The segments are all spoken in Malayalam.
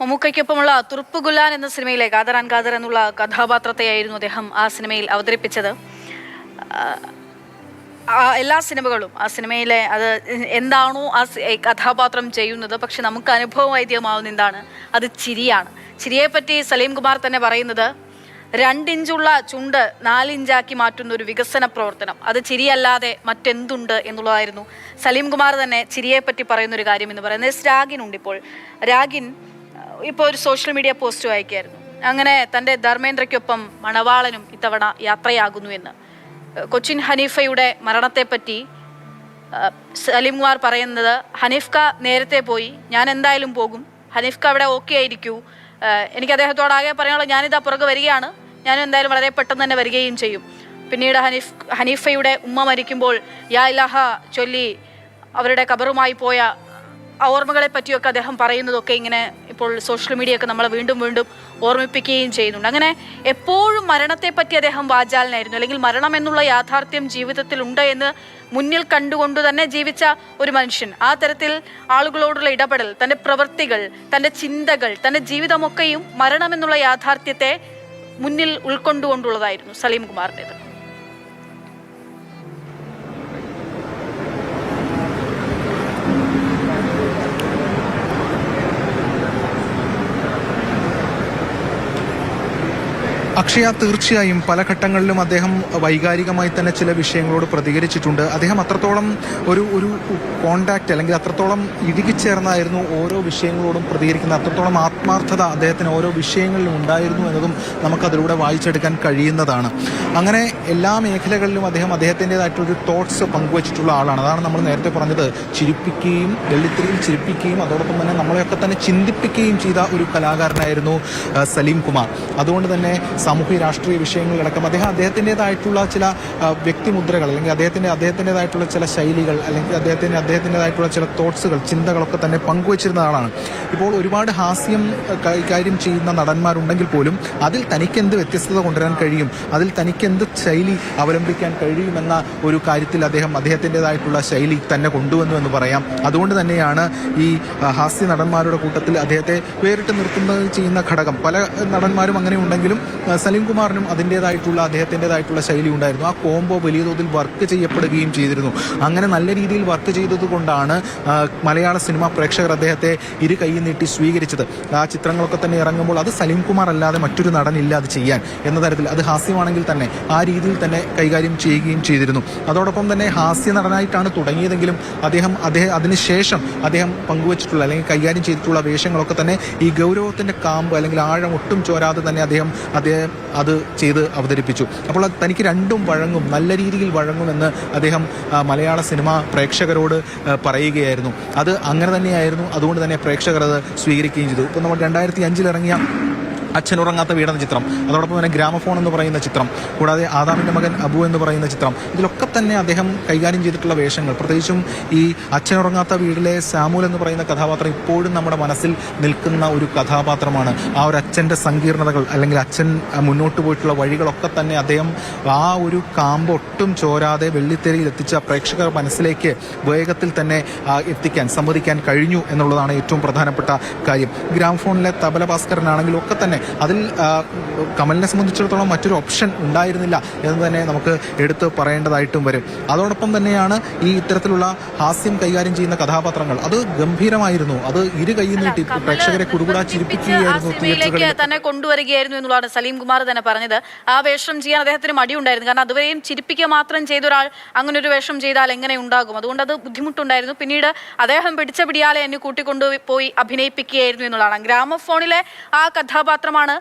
മമ്മൂക്കയ്ക്കൊപ്പമുള്ള തുറുപ്പുഗുലാൻ എന്ന സിനിമയിലെ ഖാദർ ആൻഡ് ഖാദർ എന്നുള്ള കഥാപാത്രത്തെയായിരുന്നു അദ്ദേഹം ആ സിനിമയിൽ അവതരിപ്പിച്ചത്. എല്ലാ സിനിമകളും ആ സിനിമയിലെ അത് എന്താണോ ആ കഥാപാത്രം ചെയ്യുന്നത്, പക്ഷെ നമുക്ക് അനുഭവവൈദ്യമാവുന്ന എന്താണ്, അത് ചിരിയാണ്. ചിരിയെപ്പറ്റി സലീം കുമാർ തന്നെ പറയുന്നത് 2 ഇഞ്ചുള്ള ചുണ്ട് 4 ഇഞ്ചാക്കി മാറ്റുന്ന ഒരു വികസന പ്രവർത്തനം, അത് ചിരിയല്ലാതെ മറ്റെന്തുണ്ട് എന്നുള്ളതായിരുന്നു സലീം കുമാർ തന്നെ ചിരിയെപ്പറ്റി പറയുന്നൊരു കാര്യം എന്ന് പറയുന്നത്. രാഗിനുണ്ട്. രാഗിൻ ഇപ്പോൾ ഒരു സോഷ്യൽ മീഡിയ പോസ്റ്റ് വായിക്കുകയായിരുന്നു. അങ്ങനെ തൻ്റെ ധർമ്മേന്ദ്രയ്ക്കൊപ്പം മണവാളനും ഇത്തവണ യാത്രയാകുന്നു എന്ന്. കൊച്ചിൻ ഹനീഫയുടെ മരണത്തെപ്പറ്റി സലീം കുമാർ പറയുന്നത്, ഹനീഫ്ക നേരത്തെ പോയി, ഞാൻ എന്തായാലും പോകും, ഹനീഫ്ക അവിടെ ഓക്കെ ആയിരിക്കൂ, എനിക്ക് അദ്ദേഹത്തോടാകെ പറയാനുള്ളത് ഞാനിതാ പുറകെ വരികയാണ്, ഞാനും എന്തായാലും വളരെ പെട്ടെന്ന് തന്നെ വരികയും ചെയ്യും. പിന്നീട് ഹനീഫയുടെ ഉമ്മ മരിക്കുമ്പോൾ യാ ഇലാഹ ചൊല്ലി അവരുടെ ഖബറുമായി പോയ ഓർമ്മകളെ പറ്റിയൊക്കെ അദ്ദേഹം പറയുന്നതൊക്കെ ഇങ്ങനെ ഇപ്പോൾ സോഷ്യൽ മീഡിയയൊക്കെ നമ്മളെ വീണ്ടും വീണ്ടും ഓർമ്മിപ്പിക്കുകയും ചെയ്യുന്നുണ്ട്. അങ്ങനെ എപ്പോഴും മരണത്തെപ്പറ്റി അദ്ദേഹം വാചാലനായിരുന്നു, അല്ലെങ്കിൽ മരണം എന്നുള്ള യാഥാർത്ഥ്യം ജീവിതത്തിൽ ഉണ്ട് എന്ന് മുന്നിൽ കണ്ടുകൊണ്ട് തന്നെ ജീവിച്ച ഒരു മനുഷ്യൻ. ആ തരത്തിൽ ആളുകളോടുള്ള ഇടപെടൽ, തൻ്റെ പ്രവൃത്തികൾ, തൻ്റെ ചിന്തകൾ, തൻ്റെ ജീവിതമൊക്കെയും മരണം എന്നുള്ള യാഥാർത്ഥ്യത്തെ മുന്നിൽ ഉൾക്കൊണ്ടുകൊണ്ടുള്ളതായിരുന്നു സലീം കുമാറിൻ്റെത്. അക്ഷയ, തീർച്ചയായും പല ഘട്ടങ്ങളിലും അദ്ദേഹം വൈകാരികമായി തന്നെ ചില വിഷയങ്ങളോട് പ്രതികരിച്ചിട്ടുണ്ട്. അദ്ദേഹം അത്രത്തോളം ഒരു കോണ്ടാക്റ്റ്, അല്ലെങ്കിൽ അത്രത്തോളം ഇഴുകിച്ചേർന്നായിരുന്നു ഓരോ വിഷയങ്ങളോടും പ്രതികരിക്കുന്നത്. അത്രത്തോളം ആത്മാർത്ഥത അദ്ദേഹത്തിന് ഓരോ വിഷയങ്ങളിലും ഉണ്ടായിരുന്നു എന്നതും നമുക്കതിലൂടെ വായിച്ചെടുക്കാൻ കഴിയുന്നതാണ്. അങ്ങനെ എല്ലാ മേഖലകളിലും അദ്ദേഹത്തിൻ്റെതായിട്ടൊരു തോട്ട്സ് പങ്കുവച്ചിട്ടുള്ള ആളാണ്. അതാണ് നമ്മൾ നേരത്തെ പറഞ്ഞത്, ചിരിപ്പിക്കുകയും വെള്ളിത്തിരിയിൽ ചിരിപ്പിക്കുകയും അതോടൊപ്പം തന്നെ നമ്മളെയൊക്കെ തന്നെ ചിന്തിപ്പിക്കുകയും ചെയ്ത ഒരു കലാകാരനായിരുന്നു സലീം കുമാർ. അതുകൊണ്ട് തന്നെ സാമൂഹ്യ രാഷ്ട്രീയ വിഷയങ്ങളിലടക്കം അദ്ദേഹത്തിൻ്റെതായിട്ടുള്ള ചില വ്യക്തിമുദ്രകൾ, അല്ലെങ്കിൽ അദ്ദേഹത്തിൻ്റെതായിട്ടുള്ള ചില ശൈലികൾ, അല്ലെങ്കിൽ അദ്ദേഹത്തിൻ്റെതായിട്ടുള്ള ചില തോട്ട്സുകൾ, ചിന്തകളൊക്കെ തന്നെ പങ്കുവച്ചിരുന്ന ആളാണ്. ഇപ്പോൾ ഒരുപാട് ഹാസ്യം കൈകാര്യം ചെയ്യുന്ന നടന്മാരുണ്ടെങ്കിൽ പോലും അതിൽ തനിക്കെന്ത് വ്യത്യസ്തത കൊണ്ടുവരാൻ കഴിയും, അതിൽ തനിക്കെന്ത് ശൈലി അവലംബിക്കാൻ കഴിയുമെന്ന ഒരു കാര്യത്തിൽ അദ്ദേഹത്തിൻ്റെതായിട്ടുള്ള ശൈലി തന്നെ കൊണ്ടുവന്നു എന്ന് പറയാം. അതുകൊണ്ട് തന്നെയാണ് ഈ ഹാസ്യ നടന്മാരുടെ കൂട്ടത്തിൽ അദ്ദേഹത്തെ വേറിട്ട് നിർത്തുന്നത് ചെയ്യുന്ന ഘടകം. പല നടന്മാരും അങ്ങനെ ഉണ്ടെങ്കിലും സലീം കുമാറിനും അദ്ദേഹത്തിൻ്റെതായിട്ടുള്ള ശൈലി ഉണ്ടായിരുന്നു. ആ കോംബോ വലിയ തോതിൽ വർക്ക് ചെയ്യപ്പെടുകയും ചെയ്തിരുന്നു. അങ്ങനെ നല്ല രീതിയിൽ വർക്ക് ചെയ്തത് കൊണ്ടാണ് മലയാള സിനിമ പ്രേക്ഷകർ അദ്ദേഹത്തെ ഇരു കൈ നീട്ടി സ്വീകരിച്ചത്. ആ ചിത്രങ്ങളൊക്കെ തന്നെ ഇറങ്ങുമ്പോൾ അത് സലീം കുമാർ അല്ലാതെ മറ്റൊരു നടനില്ല അത് ചെയ്യാൻ എന്ന തരത്തിൽ, അത് ഹാസ്യമാണെങ്കിൽ തന്നെ ആ രീതിയിൽ തന്നെ കൈകാര്യം ചെയ്യുകയും ചെയ്തിരുന്നു. അതോടൊപ്പം തന്നെ ഹാസ്യ നടനായിട്ടാണ് തുടങ്ങിയതെങ്കിലും അതിനുശേഷം അദ്ദേഹം പങ്കുവച്ചിട്ടുള്ള, അല്ലെങ്കിൽ കൈകാര്യം ചെയ്തിട്ടുള്ള വേഷങ്ങളൊക്കെ തന്നെ ഈ ഗൗരവത്തിൻ്റെ കാമ്പ്, അല്ലെങ്കിൽ ആഴം ഒട്ടും ചോരാതെ തന്നെ അദ്ദേഹം അത് ചെയ്ത് അവതരിപ്പിച്ചു. അപ്പോൾ തനിക്ക് രണ്ടും വഴങ്ങും, നല്ല രീതിയിൽ വഴങ്ങുമെന്ന് അദ്ദേഹം മലയാള സിനിമ പ്രേക്ഷകരോട് പറയുകയായിരുന്നു. അത് അങ്ങനെ തന്നെയായിരുന്നു. അതുകൊണ്ട് തന്നെ പ്രേക്ഷകർ അത് സ്വീകരിക്കുകയും ചെയ്തു. ഇപ്പോൾ നമ്മൾ 2005 ഇറങ്ങിയ അച്ഛനുറങ്ങാത്ത വീടെന്ന ചിത്രം, അതോടൊപ്പം തന്നെ ഗ്രാമഫോൺ എന്ന് പറയുന്ന ചിത്രം, കൂടാതെ ആദാമിൻ്റെ മകൻ അബു എന്ന് പറയുന്ന ചിത്രം, ഇതിലൊക്കെ തന്നെ അദ്ദേഹം കൈകാര്യം ചെയ്തിട്ടുള്ള വേഷങ്ങൾ, പ്രത്യേകിച്ചും ഈ അച്ഛനുറങ്ങാത്ത വീട്ടിലെ സാമുൽ എന്ന് പറയുന്ന കഥാപാത്രം ഇപ്പോഴും നമ്മുടെ മനസ്സിൽ നിൽക്കുന്ന ഒരു കഥാപാത്രമാണ്. ആ ഒരു അച്ഛൻ്റെ സങ്കീർണതകൾ, അല്ലെങ്കിൽ അച്ഛൻ മുന്നോട്ട് പോയിട്ടുള്ള വഴികളൊക്കെ തന്നെ അദ്ദേഹം ആ ഒരു കാമ്പ് ഒട്ടും ചോരാതെ വെള്ളിത്തെരയിൽ എത്തിച്ച പ്രേക്ഷകർ മനസ്സിലേക്ക് വേഗത്തിൽ തന്നെ സമ്മതിക്കാൻ കഴിഞ്ഞു എന്നുള്ളതാണ് ഏറ്റവും പ്രധാനപ്പെട്ട കാര്യം. ഗ്രാമഫോണിലെ തബല ഭാസ്കരനാണെങ്കിലും ഒക്കെ തന്നെ അതിൽ കമലിനെ സംബന്ധിച്ചിടത്തോളം മറ്റൊരു ഓപ്ഷൻ ഉണ്ടായിരുന്നില്ല എന്ന് തന്നെ നമുക്ക് എടുത്ത് പറയേണ്ടതായിട്ടും വരും. അതോടൊപ്പം തന്നെയാണ് ഈ ഇത്തരത്തിലുള്ള ഹാസ്യം കൈകാര്യം ചെയ്യുന്ന കഥാപാത്രങ്ങൾ, അത് ഗംഭീരമായിരുന്നു. അത് ഇരു കൈ നീട്ടി പ്രേക്ഷകരെ കുടുകൂടാ ചിരിപ്പിക്കുകയായിരുന്നു, തിയേറ്ററുകളിൽ തന്നെ കൊണ്ടുവരികയായിരുന്നു എന്നുള്ളതാണ് സലീം കുമാർ തന്നെ പറഞ്ഞത്. ആ വേഷം ചെയ്യാൻ അദ്ദേഹത്തിന് മടിയുണ്ടായിരുന്നു. കാരണം അതുവരെയും ചിരിപ്പിക്കുക മാത്രം ചെയ്ത ഒരാൾ അങ്ങനെ ഒരു വേഷം ചെയ്താൽ എങ്ങനെ ഉണ്ടാകും, അതുകൊണ്ട് അത് ബുദ്ധിമുട്ടുണ്ടായിരുന്നു. പിന്നീട് അദ്ദേഹം പിടിച്ച പിടിയാലെ എന്നെ കൂട്ടിക്കൊണ്ടുപോയി അഭിനയിപ്പിക്കുകയായിരുന്നു എന്നുള്ളതാണ്. ഗ്രാമഫോണിലെ ആ കഥാപാത്രമാണ്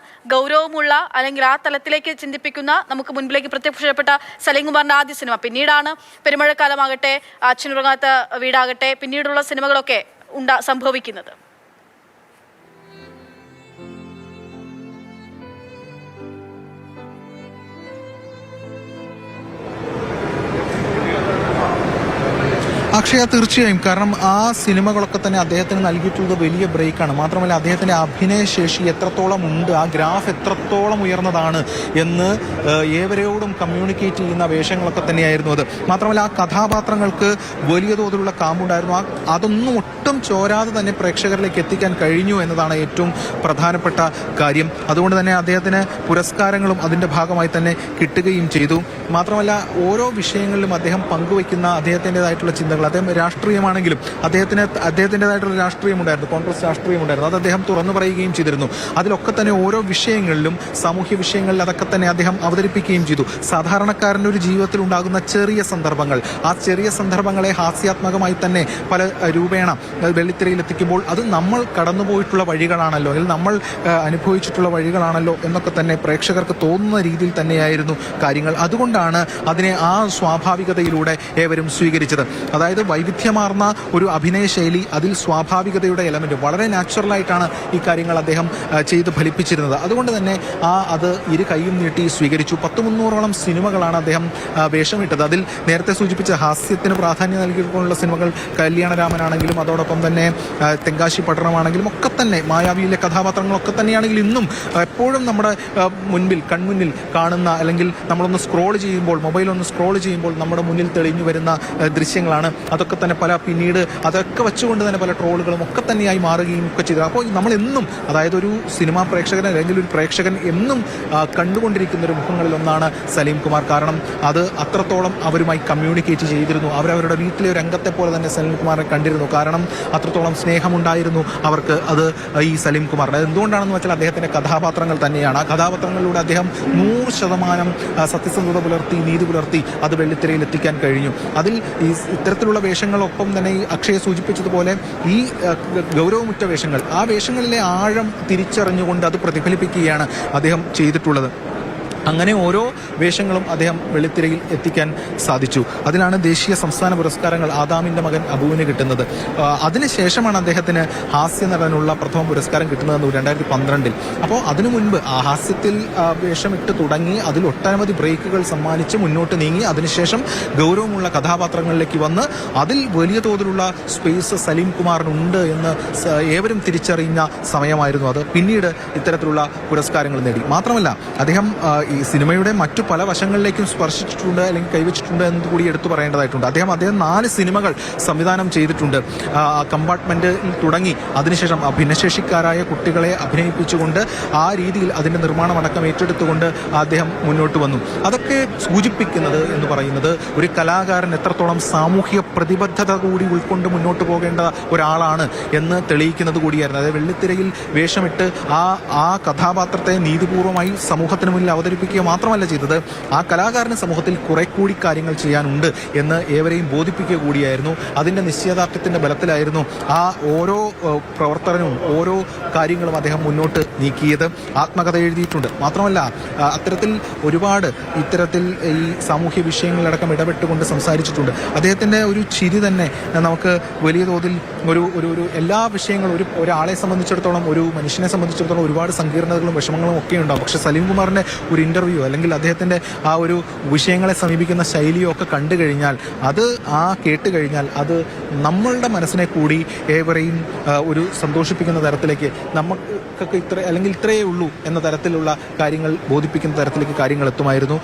ഗൗരവമുള്ള, അല്ലെങ്കിൽ ആ തലത്തിലേക്ക് ചിന്തിപ്പിക്കുന്ന, നമുക്ക് മുൻപിലേക്ക് പ്രത്യക്ഷപ്പെട്ട സലീം കുമാറിന്റെ ആദ്യ സിനിമ. പിന്നീടാണ് പെരുമഴക്കാലമാകട്ടെ, അച്ഛനുറങ്ങാത്ത വീടാകട്ടെ, പിന്നീടുള്ള സിനിമകളൊക്കെ സംഭവിക്കുന്നത്. അക്ഷയ, തീർച്ചയായും. കാരണം ആ സിനിമകളൊക്കെ തന്നെ അദ്ദേഹത്തിന് നൽകിയിട്ടുള്ളത് വലിയ ബ്രേക്കാണ്. മാത്രമല്ല അദ്ദേഹത്തിൻ്റെ അഭിനയശേഷി എത്രത്തോളം ഉണ്ട്, ആ ഗ്രാഫ് എത്രത്തോളം ഉയർന്നതാണ് എന്ന് ഏവരോടും കമ്മ്യൂണിക്കേറ്റ് ചെയ്യുന്ന വേഷങ്ങളൊക്കെ തന്നെയായിരുന്നു അത്. മാത്രമല്ല ആ കഥാപാത്രങ്ങൾക്ക് വലിയ തോതിലുള്ള കാമ്പുണ്ടായിരുന്നു. അതൊന്നും ഒട്ടും ചോരാതെ തന്നെ പ്രേക്ഷകരിലേക്ക് എത്തിക്കാൻ കഴിഞ്ഞു എന്നതാണ് ഏറ്റവും പ്രധാനപ്പെട്ട കാര്യം. അതുകൊണ്ട് തന്നെ അദ്ദേഹത്തിന് പുരസ്കാരങ്ങളും അതിൻ്റെ ഭാഗമായി തന്നെ കിട്ടുകയും ചെയ്തു. മാത്രമല്ല ഓരോ വിഷയങ്ങളിലും അദ്ദേഹം പങ്കുവയ്ക്കുന്ന അദ്ദേഹത്തിൻ്റെതായിട്ടുള്ള ചിന്തകൾ, അദ്ദേഹം രാഷ്ട്രീയമാണെങ്കിലും അദ്ദേഹത്തിൻ്റെതായിട്ടുള്ള രാഷ്ട്രീയമുണ്ടായിരുന്നു, കോൺഗ്രസ് രാഷ്ട്രീയമുണ്ടായിരുന്നു. അത് അദ്ദേഹം തുറന്നു പറയുകയും ചെയ്തിരുന്നു. അതിലൊക്കെ തന്നെ ഓരോ വിഷയങ്ങളിലും, സാമൂഹ്യ വിഷയങ്ങളിൽ അതൊക്കെ തന്നെ അദ്ദേഹം അവതരിപ്പിക്കുകയും ചെയ്തു. സാധാരണക്കാരൻ്റെ ഒരു ജീവിതത്തിൽ ഉണ്ടാകുന്ന ചെറിയ സന്ദർഭങ്ങൾ, ആ ചെറിയ സന്ദർഭങ്ങളെ ഹാസ്യാത്മകമായി തന്നെ പല രൂപേണ വെള്ളിത്തിരയിൽ എത്തിക്കുമ്പോൾ അത് നമ്മൾ കടന്നുപോയിട്ടുള്ള വഴികളാണല്ലോ, അല്ലെങ്കിൽ നമ്മൾ അനുഭവിച്ചിട്ടുള്ള വഴികളാണല്ലോ എന്നൊക്കെ തന്നെ പ്രേക്ഷകർക്ക് തോന്നുന്ന രീതിയിൽ തന്നെയായിരുന്നു കാര്യങ്ങൾ. അതുകൊണ്ടാണ് അതിനെ ആ സ്വാഭാവികതയിലൂടെ ഏവരും സ്വീകരിച്ചത്. അതായത് വൈവിധ്യമാർന്ന ഒരു അഭിനയ ശൈലി, അതിൽ സ്വാഭാവികതയുടെ എലമെന്റ്, വളരെ നാച്ചുറലായിട്ടാണ് ഈ കാര്യങ്ങൾ അദ്ദേഹം ചെയ്ത് ഫലിപ്പിച്ചിരുന്നത്. അതുകൊണ്ട് തന്നെ അത് ഇരു കൈയും നീട്ടി സ്വീകരിച്ചു. 100-300ഓളം സിനിമകളാണ് അദ്ദേഹം വേഷമിട്ടത്. അതിൽ നേരത്തെ സൂചിപ്പിച്ച ഹാസ്യത്തിന് പ്രാധാന്യം നൽകിക്കൊണ്ടുള്ള സിനിമകൾ കല്യാണരാമനാണെങ്കിലും അതോടൊപ്പം തന്നെ തെങ്കാശി പട്ടണമാണെങ്കിലും ഒക്കെ തന്നെ, മായാവിയിലെ കഥാപാത്രങ്ങളൊക്കെ തന്നെയാണെങ്കിലും ഇന്നും എപ്പോഴും നമ്മുടെ കൺമുന്നിൽ കാണുന്ന, അല്ലെങ്കിൽ നമ്മളൊന്ന് സ്ക്രോൾ ചെയ്യുമ്പോൾ, മൊബൈലൊന്ന് സ്ക്രോൾ ചെയ്യുമ്പോൾ നമ്മുടെ മുന്നിൽ തെളിഞ്ഞു വരുന്ന ദൃശ്യങ്ങളാണ്. അതൊക്കെ തന്നെ പിന്നീട് അതൊക്കെ വെച്ചുകൊണ്ട് തന്നെ പല ട്രോളുകളും ഒക്കെ തന്നെയായി മാറുകയും ഒക്കെ ചെയ്തു. അപ്പോൾ നമ്മളെന്നും, അതായത് ഒരു സിനിമാ പ്രേക്ഷകൻ അല്ലെങ്കിൽ ഒരു പ്രേക്ഷകൻ എന്നും കണ്ടുകൊണ്ടിരിക്കുന്ന ഒരു മുഖങ്ങളിലൊന്നാണ് സലീം കുമാർ. കാരണം അത് അത്രത്തോളം അവരുമായി കമ്മ്യൂണിക്കേറ്റ് ചെയ്തിരുന്നു. അവരവരുടെ വീട്ടിലെ ഒരു അംഗത്തെ പോലെ തന്നെ സലീം കുമാറിനെ കണ്ടിരുന്നു. കാരണം അത്രത്തോളം സ്നേഹമുണ്ടായിരുന്നു അവർക്ക് അത് ഈ സലീം കുമാറിന്. അത് എന്തുകൊണ്ടാണെന്ന് വെച്ചാൽ അദ്ദേഹത്തിൻ്റെ കഥാപാത്രങ്ങൾ തന്നെയാണ്. ആ കഥാപാത്രങ്ങളിലൂടെ അദ്ദേഹം 100% സത്യസന്ധത പുലർത്തി, നീതി പുലർത്തി അത് വെള്ളിത്തിരയിൽ എത്തിക്കാൻ കഴിഞ്ഞു. അതിൽ ഇത്തരത്തിലുള്ള വേഷങ്ങളൊപ്പം തന്നെ ഈ അക്ഷയ സൂചിപ്പിച്ചതുപോലെ ഈ ഗൗരവമുറ്റ വേഷങ്ങൾ, ആ വേഷങ്ങളിലെ ആഴം തിരിച്ചറിഞ്ഞുകൊണ്ട് അത് പ്രതിഫലിപ്പിക്കുകയാണ് അദ്ദേഹം ചെയ്തിട്ടുള്ളത്. അങ്ങനെ ഓരോ വേഷങ്ങളും അദ്ദേഹം വെള്ളിത്തിരയിൽ എത്തിക്കാൻ സാധിച്ചു. അതിലാണ് ദേശീയ സംസ്ഥാന പുരസ്കാരങ്ങൾ ആദാമിൻ്റെ മകൻ അബുവിന് കിട്ടുന്നത്. അതിനുശേഷമാണ് അദ്ദേഹത്തിന് ഹാസ്യ നടനുള്ള പ്രഥമ പുരസ്കാരം കിട്ടുന്നതെന്ന് 2012. അപ്പോൾ അതിനു മുൻപ് ആ ഹാസ്യത്തിൽ വേഷമിട്ട് തുടങ്ങി അതിൽ ഒട്ടനവധി ബ്രേക്കുകൾ സമ്മാനിച്ച് മുന്നോട്ട് നീങ്ങി അതിനുശേഷം ഗൗരവമുള്ള കഥാപാത്രങ്ങളിലേക്ക് വന്ന് അതിൽ വലിയ തോതിലുള്ള സ്പേസ് സലീം കുമാറിനുണ്ട് എന്ന് ഏവരും തിരിച്ചറിയുന്ന സമയമായിരുന്നു അത്. പിന്നീട് ഇത്തരത്തിലുള്ള പുരസ്കാരങ്ങൾ നേടി. മാത്രമല്ല അദ്ദേഹം ഈ സിനിമയുടെ മറ്റു പല വശങ്ങളിലേക്കും സ്പർശിച്ചിട്ടുണ്ട്, അല്ലെങ്കിൽ കൈവച്ചിട്ടുണ്ട് എന്ന് കൂടി എടുത്തു പറയേണ്ടതായിട്ടുണ്ട്. അദ്ദേഹം 4 സിനിമകൾ സംവിധാനം ചെയ്തിട്ടുണ്ട്. കമ്പാർട്ട്മെന്റിൽ തുടങ്ങി അതിനുശേഷം ഭിന്നശേഷിക്കാരായ കുട്ടികളെ അഭിനയിപ്പിച്ചുകൊണ്ട് ആ രീതിയിൽ അതിൻ്റെ നിർമ്മാണം അടക്കം ഏറ്റെടുത്തുകൊണ്ട് അദ്ദേഹം മുന്നോട്ട് വന്നു. അതൊക്കെ സൂചിപ്പിക്കുന്നത് എന്ന് പറയുന്നത് ഒരു കലാകാരൻ എത്രത്തോളം സാമൂഹിക പ്രതിബദ്ധത കൂടി ഉൾക്കൊണ്ട് മുന്നോട്ട് പോകേണ്ട ഒരാളാണ് എന്ന് തെളിയിക്കുന്നത് കൂടിയായിരുന്നു. അതായത് വെള്ളിത്തിരയിൽ വേഷമിട്ട് ആ കഥാപാത്രത്തെ നീതിപൂർവമായി സമൂഹത്തിന് മുന്നിൽ അവതരിപ്പിക്കുക മാത്രമല്ല ചെയ്തത്, ആ കലാകാരന് സമൂഹത്തിൽ കുറെ കൂടി കാര്യങ്ങൾ ചെയ്യാനുണ്ട് എന്ന് ഏവരെയും ബോധിപ്പിക്കുക കൂടിയായിരുന്നു. അതിൻ്റെ നിശ്ചയദാർഢ്യത്തിൻ്റെ ബലത്തിലായിരുന്നു ആ ഓരോ പ്രവർത്തനവും ഓരോ കാര്യങ്ങളും അദ്ദേഹം മുന്നോട്ട് നീക്കിയത്. ആത്മകഥ എഴുതിയിട്ടുണ്ട്. മാത്രമല്ല അത്തരത്തിൽ ഒരുപാട് ഇത്തരത്തിൽ ഈ സാമൂഹ്യ വിഷയങ്ങളിലടക്കം ഇടപെട്ടുകൊണ്ട് സംസാരിച്ചിട്ടുണ്ട്. അദ്ദേഹത്തിൻ്റെ ഒരു ചിരി തന്നെ നമുക്ക് വലിയ തോതിൽ ഒരു എല്ലാ വിഷയങ്ങളും ഒരാളെ സംബന്ധിച്ചിടത്തോളം, ഒരു മനുഷ്യനെ സംബന്ധിച്ചിടത്തോളം ഒരുപാട് സങ്കീർണതകളും വിഷമങ്ങളും ഒക്കെ ഉണ്ടാകും. പക്ഷേ സലീം കുമാറിൻ്റെ ഒരു ഇൻ്റർവ്യൂ അല്ലെങ്കിൽ അദ്ദേഹത്തിൻ്റെ ആ ഒരു വിഷയങ്ങളെ സമീപിക്കുന്ന ശൈലിയോ ഒക്കെ കണ്ടു കഴിഞ്ഞാൽ, അത് കേട്ട് കഴിഞ്ഞാൽ അത് നമ്മളുടെ മനസ്സിനെ കൂടി ഏവരെയും ഒരു സന്തോഷിപ്പിക്കുന്ന തരത്തിലേക്ക്, നമുക്കൊക്കെ ഇത്രയേ ഉള്ളൂ എന്ന തരത്തിലുള്ള കാര്യങ്ങൾ ബോധിപ്പിക്കുന്ന തരത്തിലേക്ക് കാര്യങ്ങൾ എത്തുമായിരുന്നു.